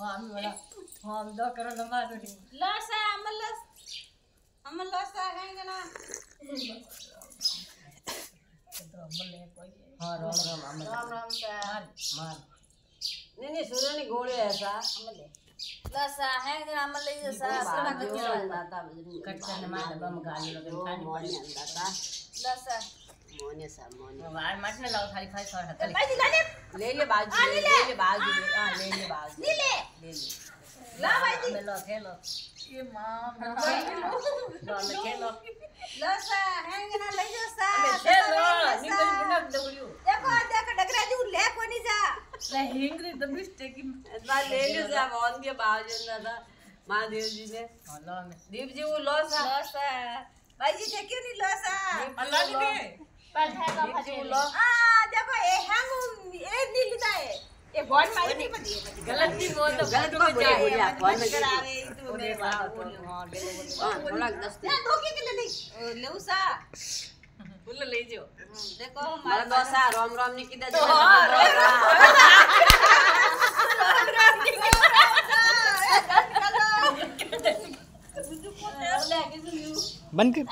हम वाला हम दो करो लंबा रोटी लसा अमल लसा है ना तो अमल ले कोई हां राम राम अमल राम राम सा मार नहीं सुनो नहीं गोले ऐसा अमल लसा है ना अमल ले सा कट करने मार बम गाली लगे खानी मोने अंदाता लसा मोने सा मोने वार मत न लाओ थाली खाई सर हतले भाई ले ले बाजू ले बाजू हां ले बाजू ले ला भाई जी लो खेलो ये मां लो खेलो लसा है ना ले जो सा खेलो निकल बिना डगरियो देखो देख डगरा जी ले कोनी जा ले हिंगरी तो बिस्टे की इस बार ले लो सा मोन के बाजू अंदाता महादेव जी ने लो में दीप जी वो लसा लसा भाई जी देखियो नहीं लसा अल्लाह ने दे पर है का फटे देखो ए हंग ए नीलिता है ये बहुत मारी नहीं पड़ी गलती वो तो गलत को बुढ़िया कौन में करा रहे तू मेरे बाप हां थोड़ा 10 ना धोखे के लिए नहीं लेउसा फुल ले जो देखो मारा हमारा दोसा राम राम ने किदा जो राम राम बंद कर।